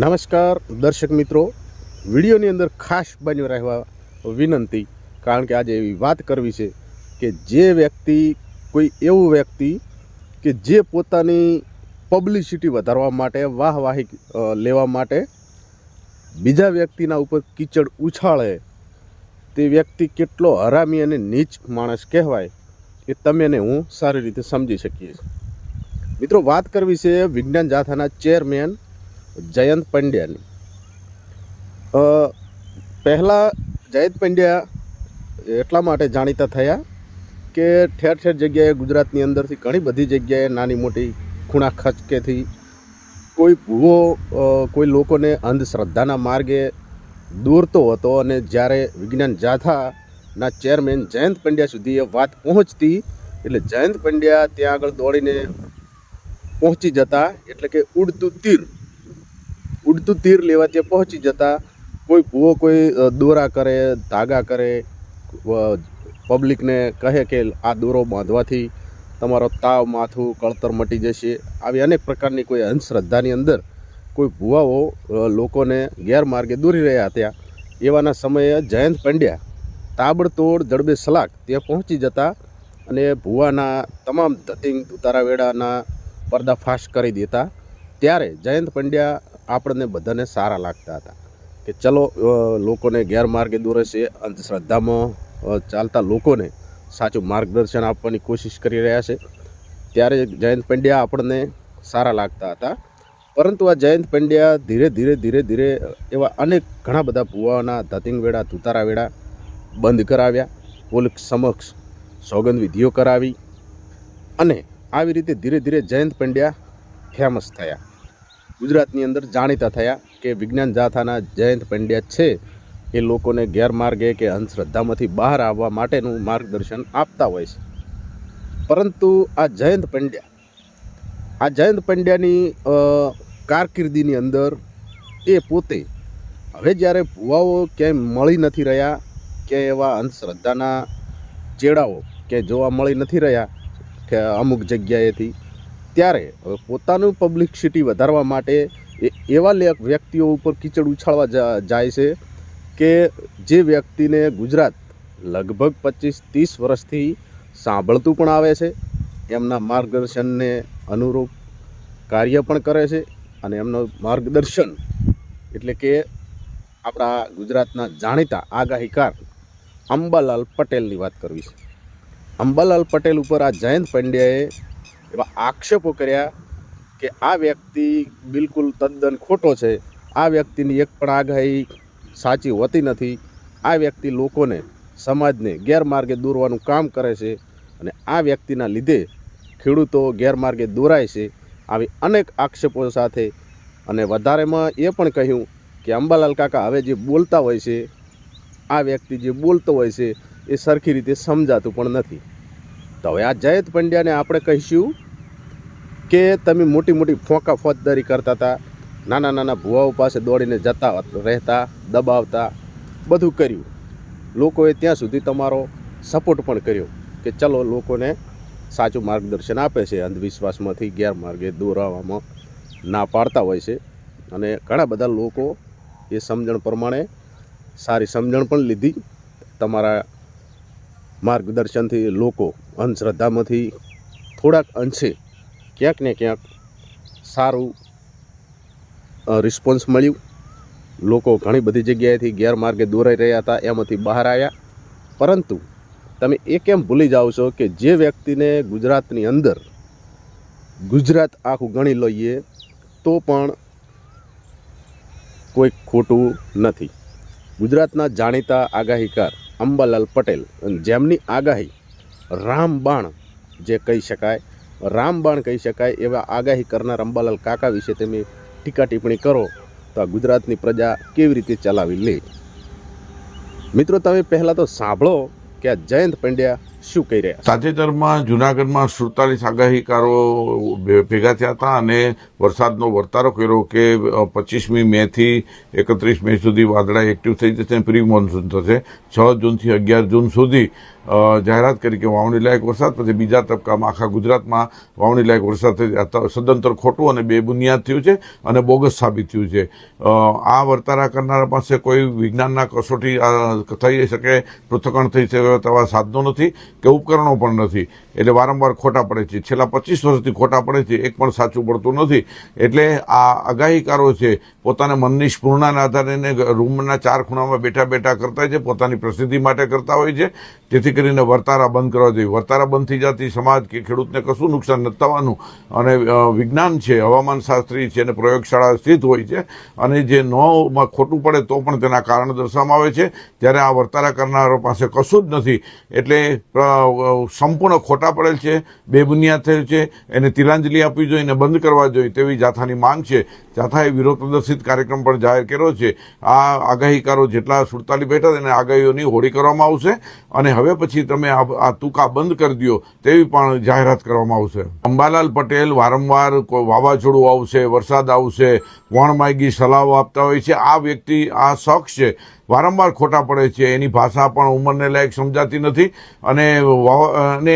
નમસ્કાર દર્શક મિત્રો, વિડીયોની અંદર ખાસ બન્યો રહેવા વિનંતી, કારણ કે આજે એવી વાત કરવી છે કે જે વ્યક્તિ, કોઈ એવું વ્યક્તિ કે જે પોતાની પબ્લિસિટી વધારવા માટે, વાહવાહી લેવા માટે બીજા વ્યક્તિના ઉપર કીચડ ઉછાળે, તે વ્યક્તિ કેટલો હરામી અને નીચ માણસ કહેવાય એ તમે ને હું સારી રીતે સમજી શકીએ છીએ. મિત્રો, વાત કરવી છે વિજ્ઞાન જાથાના ચેરમેન જયંત પંડ્યાની. પહેલાં જયંત પંડ્યા એટલા માટે જાણીતા થયા કે ઠેર ઠેર જગ્યાએ ગુજરાતની અંદરથી ઘણી બધી જગ્યાએ નાની મોટી ખૂણા ખચકેથી કોઈ ભૂવો કોઈ લોકોને અંધશ્રદ્ધાના માર્ગે દોરતો હતો, અને જ્યારે વિજ્ઞાન જાથાના ચેરમેન જયંત પંડ્યા સુધી એ વાત પહોંચતી એટલે જયંત પંડ્યા ત્યાં આગળ દોડીને પહોંચી જતા, એટલે કે ઉડતું તીર લેવા ત્યાં પહોંચી જતા. કોઈ ભૂવો કોઈ દોરા કરે, ધાગા કરે, પબ્લિકને કહે કે આ દોરો બાંધવાથી તમારો તાવ, માથું, કળતર મટી જશે, આવી અનેક પ્રકારની કોઈ અંધશ્રદ્ધાની અંદર કોઈ ભૂવાઓ લોકોને ગેરમાર્ગે દોરી રહ્યા હતા. એવાના સમયે જયંત પંડ્યા તાબડતોડ જડબે સલાક ત્યાં પહોંચી જતા અને ભૂવાના તમામ ધતિંગ તુતારાવેડાના પર્દાફાશ કરી દેતા. ત્યારે જયંત પંડ્યા આપણને બધાને સારા લાગતા હતા કે ચલો લોકોને ગેરમાર્ગે દોરે છે, અંધશ્રદ્ધામાં ચાલતા લોકોને સાચું માર્ગદર્શન આપવાની કોશિશ કરી રહ્યા છે. ત્યારે જયંત પંડ્યા આપણને સારા લાગતા હતા. પરંતુ આ જયંત પંડ્યા ધીરે ધીરે એવા અનેક ઘણા બધા ભૂવાઓના ધતિંગવેડા, તુતારાવેડા બંધ કરાવ્યા, પોલીસ સમક્ષ સોગંદ વિધિઓ કરાવી, અને આવી રીતે ધીરે ધીરે જયંત પંડ્યા ફેમસ થયા, ગુજરાતની અંદર જાણીતા થયા કે વિજ્ઞાન જાથાના જયંત પંડ્યા છે એ લોકોને ગેરમાર્ગે કે અંધશ્રદ્ધામાંથી બહાર આવવા માટેનું માર્ગદર્શન આપતા હોય છે. પરંતુ આ જયંત પંડ્યાની કારકિર્દીની અંદર એ પોતે હવે જ્યારે ભુવાઓ ક્યાંય મળી નથી રહ્યા, ક્યાંય એવા અંધશ્રદ્ધાના ચેડાઓ ક્યાંય જોવા મળી નથી રહ્યા અમુક જગ્યાએથી, ત્યારે હવે પોતાનું પબ્લિસિટી વધારવા માટે એવા વ્યક્તિઓ ઉપર કીચડ ઉછાળવા જાય છે કે જે વ્યક્તિને ગુજરાત લગભગ 25-30 વર્ષથી સાંભળતું પણ આવે છે, એમના માર્ગદર્શનને અનુરૂપ કાર્ય પણ કરે છે. અને એમનું માર્ગદર્શન એટલે કે આપણા ગુજરાતના જાણીતા આગાહીકાર અંબાલાલ પટેલની વાત કરવી છે. અંબાલાલ પટેલ ઉપર આ જયંત પંડ્યાએ એવા આક્ષેપો કર્યા કે આ વ્યક્તિ બિલકુલ તદ્દન ખોટો છે, આ વ્યક્તિની એક પણ આગાહી સાચી હોતી નથી, આ વ્યક્તિ લોકોને, સમાજને ગેરમાર્ગે દોરવાનું કામ કરે છે, અને આ વ્યક્તિના લીધે ખેડૂતો ગેરમાર્ગે દોરાય છે. આવી અનેક આક્ષેપો સાથે, અને વધારેમાં એ પણ કહ્યું કે અંબાલાલ કાકા હવે જે બોલતા હોય છે, આ વ્યક્તિ જે બોલતો હોય છે એ સરખી રીતે સમજાતું પણ નથી. તો હવે આ જયંત પંડ્યાને આપણે કહીશું કે તમે મોટી મોટી ફોંકા ફોજદારી કરતા હતા, નાના નાના ભુવાઓ પાસે દોડીને જતા રહેતા, દબાવતા, બધું કર્યું. લોકોએ ત્યાં સુધી તમારો સપોર્ટ પણ કર્યો કે ચલો લોકોને સાચું માર્ગદર્શન આપે છે, અંધવિશ્વાસમાંથી ગેરમાર્ગે દોરાવવામાં ના પાડતા હોય છે. અને ઘણા બધા લોકો એ સમજણ પ્રમાણે સારી સમજણ પણ લીધી. તમારા માર્ગદર્શનથી લોકો અંધશ્રદ્ધામાંથી થોડાક અંશે ક્યાંક ને ક્યાંક સારું રિસ્પોન્સ મળ્યું. લોકો ઘણી બધી જગ્યાએથી ગેરમાર્ગે દોરાઈ રહ્યા હતા, એમાંથી બહાર આવ્યા. પરંતુ તમે એ કેમ ભૂલી જાઓ છો કે જે વ્યક્તિને ગુજરાતની અંદર, ગુજરાત આખું ગણી લઈએ તો પણ કોઈ ખોટું નથી. ગુજરાતના જાણીતા આગાહીકાર અંબાલાલ પટેલ, જેમની આગાહી રામબાણ જે કહી શકાય, રામબાણ કહી શકાય એવા આગાહી કરનાર અંબાલાલ કાકા વિશે તમે ટીકા ટિપ્પણી કરો તો આ ગુજરાતની પ્રજા કેવી રીતે ચલાવી લે? મિત્રો, તમે પહેલાં તો સાંભળો કે આ જયંત પંડ્યા શું કહી રહ્યા. તાજેતરમાં જૂનાગઢમાં 47 આગાહીકારો ભેગા થયા હતા અને વરસાદનો વર્તારો કર્યો કે 25મી મેથી 31 મે સુધી વાદળા એક્ટિવ થઈ જશે, પ્રી મોન્સૂન થશે. 6 જૂનથી 11 જૂન સુધી જાહેરાત કરી કે વાવણી લાયક વરસાદ, પછી બીજા તબક્કામાં આખા ગુજરાતમાં વાવણી લાયક વરસાદ સદંતર ખોટું અને બેબુનિયાદ થયું છે અને બોગસ સાબિત થયું છે. આ વર્તારા કરનારા પાસે કોઈ વિજ્ઞાનના કસોટી થઈ શકે, પૃથ્થકરણ થઈ શકે તેવા સાધનો નથી કે ઉપકરણો પણ નથી, એટલે વારંવાર ખોટા પડે છે. છેલ્લા 25 વર્ષથી ખોટા પડે છે, એક પણ સાચું પડતું નથી. એટલે આ આગાહીકારો છે પોતાના મનની સ્ફૂર્ણાના આધારે રૂમના 4 ખૂણામાં બેઠા બેઠા કરતા છે, પોતાની પ્રસિદ્ધિ માટે કરતા હોય છે, જેથી કરીને વર્તારા બંધ કરવા જોઈએ. વર્તારા બંધ થઈ જતી સમાજ કે ખેડૂતને કશું નુકસાન નથી થવાનું. અને વિજ્ઞાન છે, હવામાન શાસ્ત્રી છે અને પ્રયોગશાળા સ્થિત હોય છે, અને જે નોમાં ખોટું પડે તો પણ તેના કારણ દર્શાવવામાં આવે છે. જ્યારે આ વર્તારા કરનારો પાસે કશું જ નથી, એટલે સંપૂર્ણ ખોટા પડેલ છે, બેબુનિયાદ થયેલ છે, એને તિલાંજલિ આપવી જોઈએ અને બંધ કરવા જોઈએ તેવી જાથાની માંગ છે. જાથાએ વિરોધ પ્રદર્શિત કાર્યક્રમ પણ જાહેર કર્યો છે. આ આગાહીકારો જેટલા 47 બેઠા તેને આગાહીઓની હોળી કરવામાં આવશે અને હવે પછી તમે આ તુકા બંધ કરી દો તેવી પણ જાહેરાત કરવામાં આવશે. અંબાલાલ પટેલ વારંવાર કોઈ વાવાઝોડું આવશે, વરસાદ આવશે, વણમાયગી સલાહો આપતા હોય છે. આ વ્યક્તિ, આ શખ્સ છે, વારંવાર ખોટા પડે છે. એની ભાષા પણ ઉંમરને લાયક સમજાતી નથી અને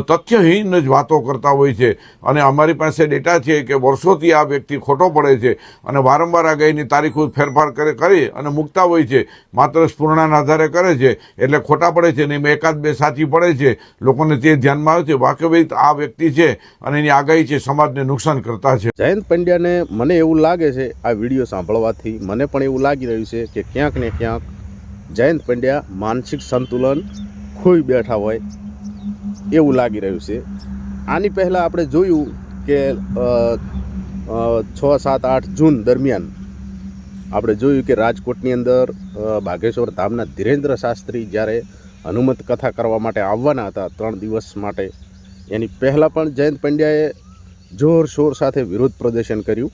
તથ્યહીન જ વાતો કરતા હોય છે. અને અમારી પાસે ડેટા છે કે વર્ષોથી આ વ્યક્તિ ખોટો પડે છે અને વારંવાર આગાહીની તારીખો ફેરફાર કરી અને મૂકતા હોય છે. માત્ર સ્ફૂર્ણાના આધારે કરે છે એટલે ખોટા પડે છે. ને એકાદ બે સાચી પડે છે, લોકોને તે ધ્યાનમાં આવે છે. વાસ્તવિક આ વ્યક્તિ છે અને એની આગાહી છે સમાજને નુકસાન કરતા છે. જયંત પંડ્યાને મને એવું લાગે છે, આ વિડીયો સાંભળવાથી મને પણ એવું લાગી રહ્યું છે કે ક્યાંક ને ક્યાંક જયંત પંડ્યા માનસિક સંતુલન ખોઈ બેઠા હોય એવું લાગી રહ્યું છે. આની પહેલાં આપણે જોયું કે 6, 7, 8 જૂન દરમિયાન આપણે જોયું કે રાજકોટની અંદર બાગેશ્વર ધામના ધીરેન્દ્ર શાસ્ત્રી જ્યારે હનુમંત કથા કરવા માટે આવવાના હતા 3 દિવસ માટે, એની પહેલાં પણ જયંત પંડ્યાએ જોરશોર સાથે વિરોધ પ્રદર્શન કર્યું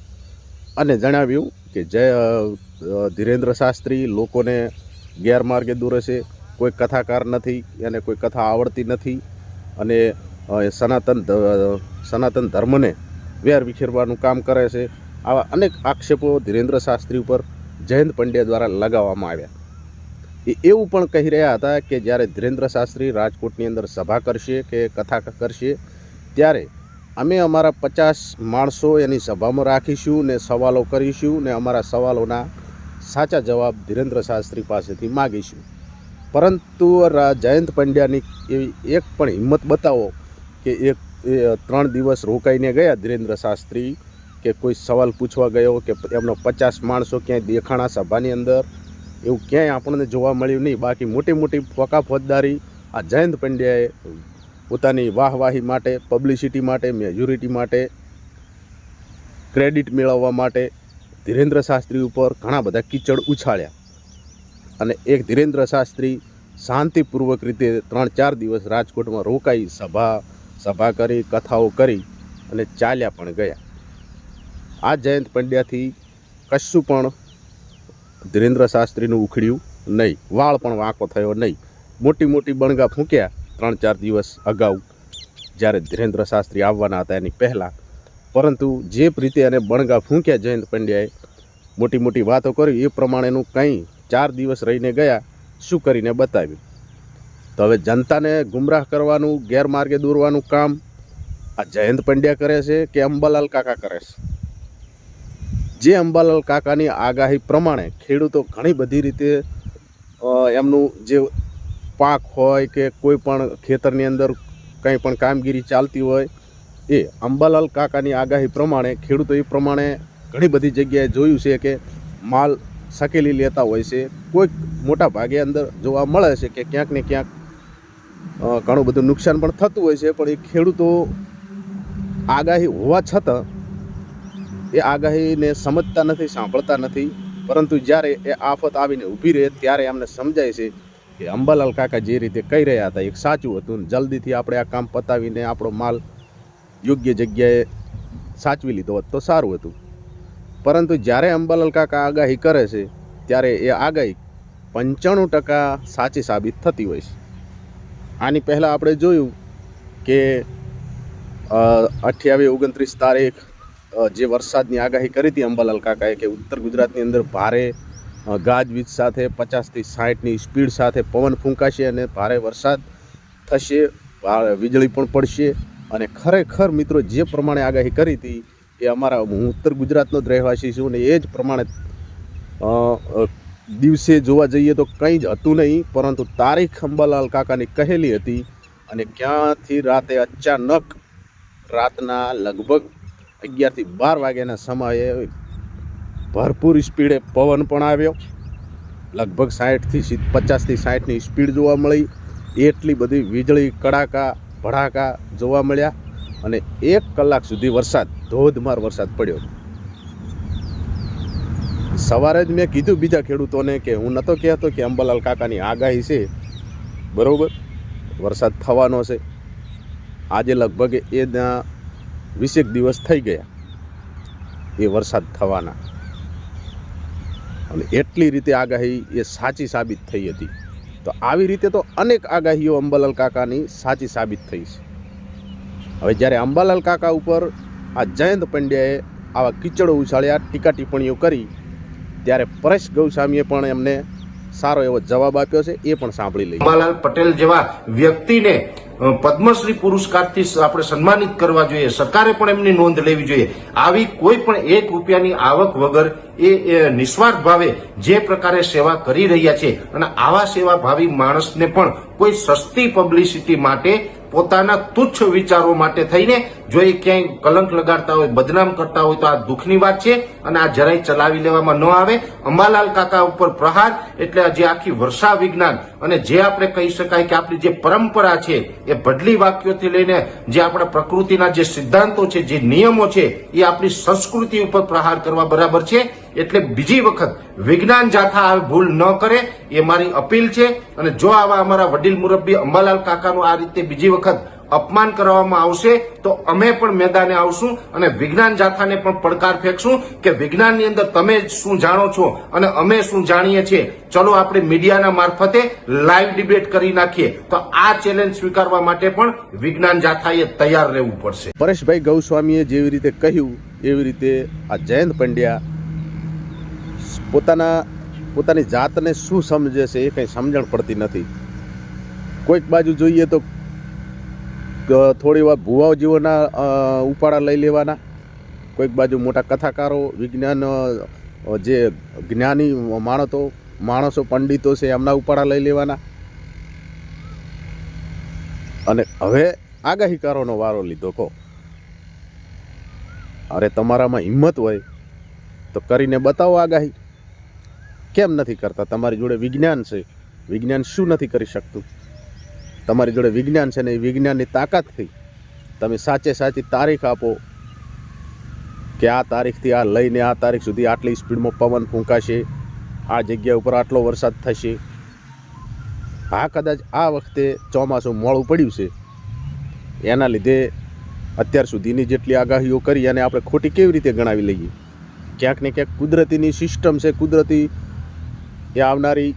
અને જણાવ્યું કે ધીરેન્દ્ર શાસ્ત્રી લોકોને ગેરમાર્ગે દોરે છે, કોઈ કથાકાર નથી, એને કોઈ કથા આવડતી નથી અને સનાતન ધર્મને વેર વિખેરવાનું કામ કરે છે. આવા અનેક આક્ષેપો ધીરેન્દ્ર શાસ્ત્રી ઉપર જયંત પંડ્યા દ્વારા લગાવવામાં આવ્યા. એવું પણ કહી રહ્યા હતા કે જ્યારે ધીરેન્દ્ર શાસ્ત્રી રાજકોટની અંદર સભા કરશે કે કથા કરશે ત્યારે અમે અમારા 50 માણસો એની સભામાં રાખીશું ને સવાલો કરીશું ને અમારા સવાલોના સાચા જવાબ ધીરેન્દ્ર શાસ્ત્રી પાસેથી માગીશું. પરંતુ જયંત પંડ્યાની એવી એક પણ હિંમત બતાવો કે 3 દિવસ રોકાઈને ગયા ધીરેન્દ્ર શાસ્ત્રી, કે કોઈ સવાલ પૂછવા ગયો કે એમનો 50 માણસો ક્યાંય દેખાણા સભાની અંદર, એવું ક્યાંય આપણને જોવા મળ્યું નહીં. બાકી મોટી મોટી ફોકા ફોજદારી આ જયંત પંડ્યાએ પોતાની વાહવાહી માટે, પબ્લિસિટી માટે, મેજોરિટી માટે, ક્રેડિટ મેળવવા માટે ધીરેન્દ્ર શાસ્ત્રી ઉપર ઘણા બધા કીચડ ઉછાળ્યા. અને એક ધીરેન્દ્ર શાસ્ત્રી શાંતિપૂર્વક રીતે 3-4 દિવસ રાજકોટમાં રોકાઈ સભા કરી, કથાઓ કરી અને ચાલ્યા પણ ગયા. આ જયંત પંડ્યાથી કશું પણ ધીરેન્દ્ર શાસ્ત્રીનું ઉખડ્યું નહીં, વાળ પણ વાંકો થયો નહીં. મોટી મોટી બણગા ફૂંક્યા 3-4 દિવસ અગાઉ જ્યારે ધીરેન્દ્ર શાસ્ત્રી આવવાના હતા એની પહેલાં, પરંતુ જે રીતે એને બણગા ફૂંક્યા જયંત પંડ્યાએ, મોટી મોટી વાતો કરી, એ પ્રમાણેનું કંઈ 4 દિવસ રહીને ગયા શું કરીને બતાવ્યું. તો હવે જનતાને ગુમરાહ કરવાનું, ગેરમાર્ગે દોરવાનું કામ આ જયંત પંડ્યા કરે છે કે અંબાલાલ કાકા કરે છે? જે અંબાલાલ કાકાની આગાહી પ્રમાણે ખેડૂતો ઘણી બધી રીતે એમનું જે પાક હોય કે કોઈ પણ ખેતરની અંદર કંઈ પણ કામગીરી ચાલતી હોય, એ અંબાલાલ કાકાની આગાહી પ્રમાણે ખેડૂતો એ પ્રમાણે ઘણી બધી જગ્યાએ જોયું છે કે માલ સકેલી લેતા હોય છે. કોઈક મોટા ભાગે અંદર જોવા મળે છે કે ક્યાંક ને ક્યાંક ઘણું બધું નુકસાન પણ થતું હોય છે. પણ એ ખેડૂતો આગાહી હોવા છતાં એ આગાહીને સમજતા નથી, સાંભળતા નથી. પરંતુ જ્યારે એ આફત આવીને ઊભી રહે ત્યારે એમને સમજાય છે કે અંબાલાલ કાકા જે રીતે કહી રહ્યા હતા એક સાચું હતું, જલ્દીથી આપણે આ કામ પતાવીને આપણો માલ યોગ્ય જગ્યાએ સાચવી લીધો હોત તો સારું હતું. પરંતુ જ્યારે અંબાલાલ કાકા આગાહી કરે છે ત્યારે એ આગાહી 95% સાચી સાબિત થતી હોય છે. આની પહેલાં આપણે જોયું કે 28-29 તારીખ જે વરસાદની આગાહી કરી હતી અંબાલાલ કાકાએ કે ઉત્તર ગુજરાતની અંદર ભારે ગાજવીજ સાથે 50 થી 60ની સ્પીડ સાથે પવન ફૂંકાશે અને ભારે વરસાદ થશે, વીજળી પણ પડશે. અને ખરેખર મિત્રો જે પ્રમાણે આગાહી કરી હતી એ અમારા, હું ઉત્તર ગુજરાતનો જ રહેવાસી છું ને એ જ પ્રમાણે દિવસે જોવા જઈએ તો કંઈ જ હતું નહીં, પરંતુ તારીખ અંબાલાલ કાકાની કહેલી હતી. અને ક્યાંથી રાતે અચાનક રાતના લગભગ 11 થી 12 વાગ્યાના સમયે ભરપૂર સ્પીડે પવન પણ આવ્યો. લગભગ 50 થી 60ની સ્પીડ જોવા મળી. એટલી બધી વીજળી કડાકા ભડાકા જોવા મળ્યા અને 1 કલાક સુધી વરસાદ, ધોધમાર વરસાદ પડ્યો. સવારે જ મેં કીધું બીજા ખેડૂતોને કે હું નહોતો કહેતો કે અંબાલાલ કાકાની આગાહી છે બરાબર, વરસાદ થવાનો છે. આજે લગભગ એના 20 દિવસ થઈ ગયા એ વરસાદ થવાના, અને એટલી રીતે આગાહી એ સાચી સાબિત થઈ હતી. તો આવી રીતે તો અનેક આગાહીઓ અંબાલાલ કાકાની સાચી સાબિત થઈ છે. હવે જ્યારે અંબાલાલ કાકા ઉપર આ જયંત પંડ્યાએ આવા કીચડો ઉછાળ્યા, ટીકા ટિપ્પણીઓ કરી, ત્યારે પરેશ ગૌસ્વામીએ પણ એમને સારો એવો જવાબ આપ્યો છે, એ પણ સાંભળી લઈએ. અંબાલાલ પટેલ જેવા વ્યક્તિને પદ્મશ્રી પુરસ્કારથી આપણે સન્માનિત કરવા જોઈએ. સરકારે પણ એમની નોંધ લેવી જોઈએ. આવી કોઈ પણ 1 રૂપિયાની આવક વગર એ નિસ્વાર્થ ભાવે જે પ્રકારે સેવા કરી રહ્યા છે, અને આવા સેવાભાવી માણસને પણ કોઈ સસ્તી પબ્લિસિટી માટે, પોતાના તુચ્છ વિચારો માટે થઈને જો એ ક્યાંય કલંક લગાડતા હોય, બદનામ કરતા હોય તો આ દુઃખની વાત છે, અને આ જરાય ચલાવી લેવામાં ન આવે. અંબાલાલ કાકા ઉપર પ્રહાર એટલે જે આખી વર્ષા વિજ્ઞાન અને જે આપણે કહી શકાય કે આપણી જે પરંપરા છે એ ભડલી વાક્યોથી લઈને જે આપણા પ્રકૃતિના જે સિદ્ધાંતો છે, જે નિયમો છે, એ આપણી સંસ્કૃતિ ઉપર પ્રહાર કરવા બરાબર છે. એટલે બીજી વખત વિજ્ઞાન જાથા આ ભૂલ ન કરે એ મારી અપીલ છે. અને જો આવા અમારા વડીલ મુરબ્બી અંબાલાલ કાકાનું આ રીતે બીજી વખત અપમાન કરવામાં આવશે તો અમે પણ મેદાને આવશું અને વિજ્ઞાન જાથાને પણ પડકાર ફેંકશું કે વિજ્ઞાનની અંદર તમે શું જાણો છો અને અમે શું જાણીએ છીએ. ચલો આપણે મીડિયાના મારફતે લાઈવ ડિબેટ કરી નાખીએ. તો આ ચેલેન્જ સ્વીકારવા માટે પણ વિજ્ઞાન જાથાએ તૈયાર રહેવું પડશે. પરેશભાઈ ગૌસ્વામીએ જેવી રીતે કહ્યું એવી રીતે આ જયંત પંડ્યા પોતાની જાતને શું સમજે છે એ કંઈ સમજણ પડતી નથી. કોઈક બાજુ જોઈએ તો થોડી વાર ભુવાઓ જીવોના ઉપાડા લઈ લેવાના, કોઈક બાજુ મોટા કથાકારો, વિજ્ઞાન જે જ્ઞાની માણસો પંડિતો છે એમના ઉપાડા લઈ લેવાના. અને હવે આગાહીકારોનો વારો લીધો. કહો, અરે તમારામાં હિંમત હોય તો કરીને બતાવો આગાહી. કેમ નથી કરતા? તમારી જોડે વિજ્ઞાન છે, વિજ્ઞાન શું નથી કરી શકતું? તમારી જોડે વિજ્ઞાન છે ને એ વિજ્ઞાનની તાકાતથી તમે સાચી તારીખ આપો કે આ તારીખથી આ લઈને આ તારીખ સુધી આટલી સ્પીડમાં પવન ફૂંકાશે, આ જગ્યા ઉપર આટલો વરસાદ થશે. હા, કદાચ આ વખતે ચોમાસું મોડું પડ્યું છે, એના લીધે અત્યાર સુધીની જેટલી આગાહીઓ કરી અને આપણે ખોટી કેવી રીતે ગણાવી લઈએ? ક્યાંક ને ક્યાંક કુદરતીની સિસ્ટમ છે, કુદરતી એ આવનારી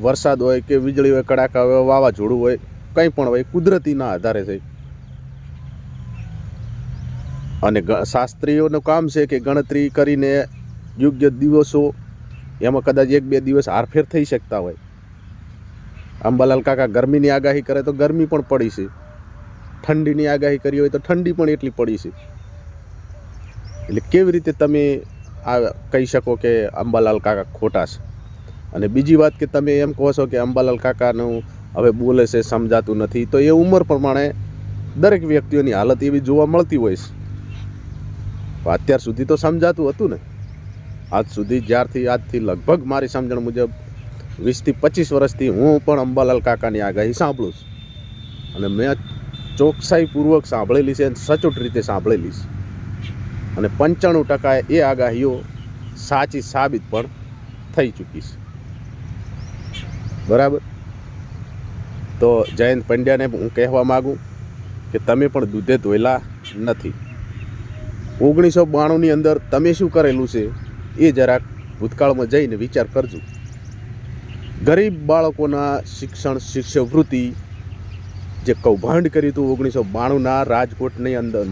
વરસાદ હોય કે વીજળી હોય, કડાકા હોય, વાવાઝોડું હોય, કંઈ પણ હોય, કુદરતીના આધારે છે. અને શાસ્ત્રીઓનું કામ છે કે ગણતરી કરીને યોગ્ય દિવસો, એમાં કદાચ 1-2 દિવસ હારફેર થઈ શકતા હોય. અંબાલાલ કાકા ગરમીની આગાહી કરે તો ગરમી પણ પડી છે, ઠંડીની આગાહી કરી હોય તો ઠંડી પણ એટલી પડી છે. એટલે કેવી રીતે તમે આ કહી શકો કે અંબાલાલ કાકા ખોટા છે? અને બીજી વાત કે તમે એમ કહો છો કે અંબાલાલ કાકાનું હવે બોલે છે સમજાતું નથી, તો એ ઉંમર પ્રમાણે દરેક વ્યક્તિઓની હાલત એવી જોવા મળતી હોય છે. અત્યાર સુધી તો સમજાતું હતું ને. આજ સુધી આજથી લગભગ મારી સમજણ મુજબ 20 થી 25 વર્ષથી હું પણ અંબાલાલ કાકાની આગાહી સાંભળું છું, અને મેં ચોકસાઈપૂર્વક સાંભળેલી છે અને સચોટ રીતે સાંભળેલી છે. અને 95% એ આગાહીઓ સાચી સાબિત પણ થઈ ચૂકી છે. બરાબર. તો જયંત પંડ્યાને હું કહેવા માગું કે તમે પણ દૂધે ધોયેલા નથી. 1992ની અંદર તમે શું કરેલું છે એ જરાક ભૂતકાળમાં જઈને વિચાર કરજો. ગરીબ બાળકોના શિક્ષણ, શિષ્યવૃત્તિ જે કૌભાંડ કર્યું હતું 1992ના રાજકોટની અંદર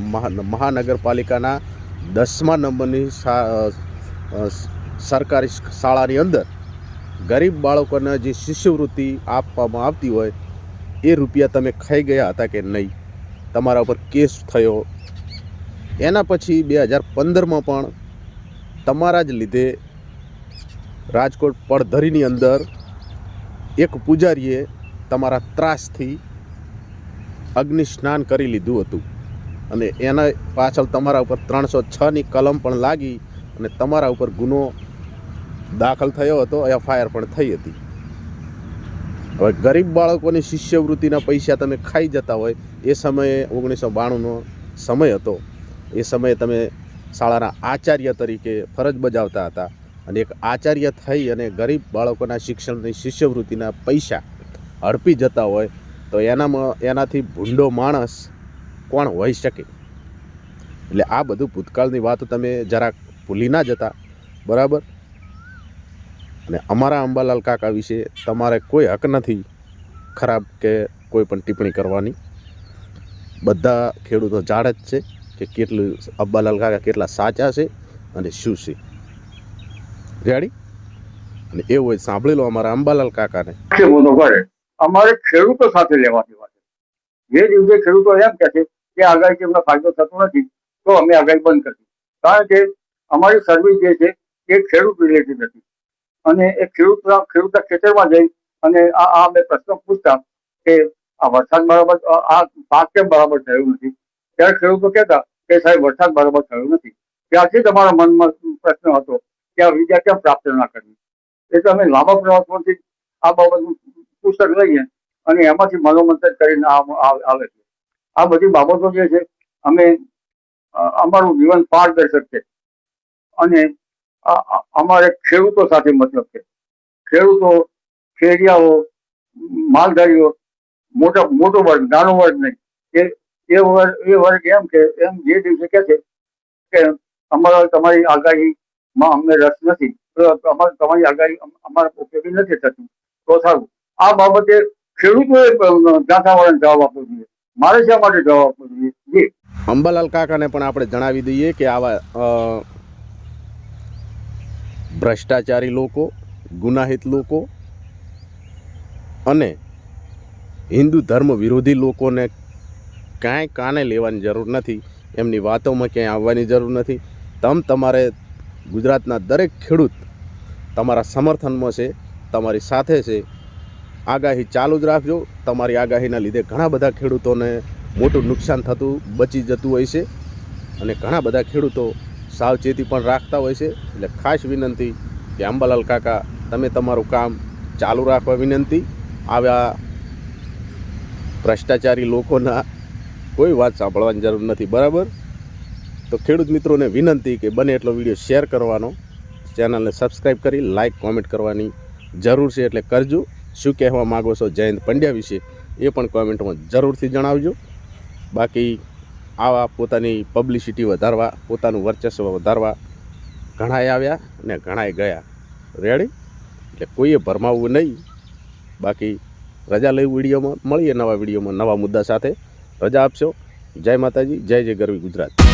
મહાનગરપાલિકાના 10મા નંબરની સરકારી શાળાની અંદર ગરીબ બાળકોને જે શિષ્યવૃત્તિ આપવામાં આવતી હોય એ રૂપિયા તમે ખાઈ ગયા હતા કે નહીં, તમારા ઉપર કેસ થયો. એના પછી 2015માં પણ તમારા જ લીધે રાજકોટ પડધરીની અંદર એક પૂજારીએ તમારા ત્રાસથી અગ્નિ સ્નાન કરી લીધું હતું અને એના પાછળ તમારા ઉપર 306ની કલમ પણ લાગી અને તમારા ઉપર ગુનો દાખલ થયો હતો, FIR પણ થઈ હતી. હવે ગરીબ બાળકોની શિષ્યવૃત્તિના પૈસા તમે ખાઈ જતા હોય, એ સમયે 1992નો સમય હતો. એ સમયે તમે શાળાના આચાર્ય તરીકે ફરજ બજાવતા હતા અને એક આચાર્ય થઈ અને ગરીબ બાળકોના શિક્ષણની શિષ્યવૃત્તિના પૈસા હડપી જતા હોય તો એનાથી ભૂંડો માણસ કોણ હોઈ શકે? એટલે આ બધું ભૂતકાળની વાતો તમે જરાક ભૂલી ના જતા, બરાબર? અને અમારા અંબાલાલ કાકા વિશે તમારે કોઈ હક નથી ખરાબ કે કોઈ પણ ટિપ્પણી કરવાની. બધા ખેડૂતો જાણે જ છે કે કેટલું અંબાલાલ કાકા કેટલા સાચા છે અને શું છે. રેડી? અને એવું હોય સાંભળી લો અમારા અંબાલાલ કાકાને. અમારે ખેડૂતો સાથે લેવાની વાત છે. જે દિવસે ખેડૂતો એમ કહે છે કે આગાહી એમને ફાયદો થતો નથી તો અમે આગાહી બંધ કરી, કારણ કે અમારી સર્વિસ જે છે એ ખેડૂત રિલેટેડ હતી અને એ ખેડૂતના ખેતરમાં જઈ અને આ બે પ્રશ્નો પૂછતા કે આ વરસાદ બરાબર, આ પાક કેમ બરાબર થયો નથી, ત્યારે ખેડૂતો કહેતા કે સાહેબ વરસાદ બરાબર થયો નથી. ત્યારથી જ અમારા મનમાં પ્રશ્ન હતો કે આ વિદ્યા કેમ પ્રાપ્ત ના કરવી. એટલે અમે લાંબા પ્રવાસમાંથી આ બાબતનું પુસ્તક લઈએ અને એમાંથી મનોમંથન કરીને આવે છે. આ બધી બાબતો જે છે અમે અમારું જીવન પારદર્શક છે અને અમારે ખેડૂતો સાથે મતલબ છે. ખેડૂતો, ફેરિયાઓ, માલધારીઓ, મોટો વર્ગ, નાનો વર્ગ નહીં. એ વર્ગ એમ કે એમ જે દિવસે કહે છે કે તમારી આગાહીમાં અમને રસ નથી, તમારી આગાહી અમારા ઉપયોગી નથી થતી તો સારું. આ બાબતે ખેડૂતોએ જાથાવાળાને જવાબ આપવો જોઈએ. મારે શા માટે જવાબ આપવો જોઈએ? અંબાલાલ કાકાને પણ આપણે જણાવી દઈએ કે આવા ભ્રષ્ટાચારી લોકો, ગુનાહિત લોકો અને હિન્દુ ધર્મ વિરોધી લોકોને કાંઈ કાને લેવાની જરૂર નથી, એમની વાતોમાં ક્યાંય આવવાની જરૂર નથી. તમારે ગુજરાતના દરેક ખેડૂત તમારા સમર્થનમાં છે, તમારી સાથે છે. આગાહી ચાલુ જ રાખજો. તમારી આગાહીના લીધે ઘણા બધા ખેડૂતોને મોટું નુકસાન બચી જતું હોય છે અને ઘણા બધા ખેડૂતો સાવચેતી પણ રાખતા હોય છે. એટલે ખાસ વિનંતી કે અંબાલાલ કાકા તમે તમારું કામ ચાલુ રાખવા વિનંતી. આવા ભ્રષ્ટાચારી લોકોના કોઈ વાત સાંભળવાની જરૂર નથી, બરાબર? તો ખેડૂત મિત્રોને વિનંતી કે બને એટલો વિડીયો શેર કરવાનો, ચેનલને સબસ્ક્રાઈબ કરી લાઇક કોમેન્ટ કરવાની જરૂર છે એટલે કરજો. શું કહેવા માગો છો જયંત પંડ્યા વિશે એ પણ કોમેન્ટમાં જરૂરથી જણાવજો. બાકી આવા પોતાની પબ્લિસિટી વધારવા, પોતાનું વર્ચસ્વ વધારવા ઘણાએ આવ્યા અને ઘણાએ ગયા. રેડી? એટલે કોઈએ ભરમાવવું નહીં. બાકી રજા લઈ વિડીયોમાં મળીએ, નવા વિડીયોમાં નવા મુદ્દા સાથે. રજા આપશો. જય માતાજી, જય જય ગરવી ગુજરાત.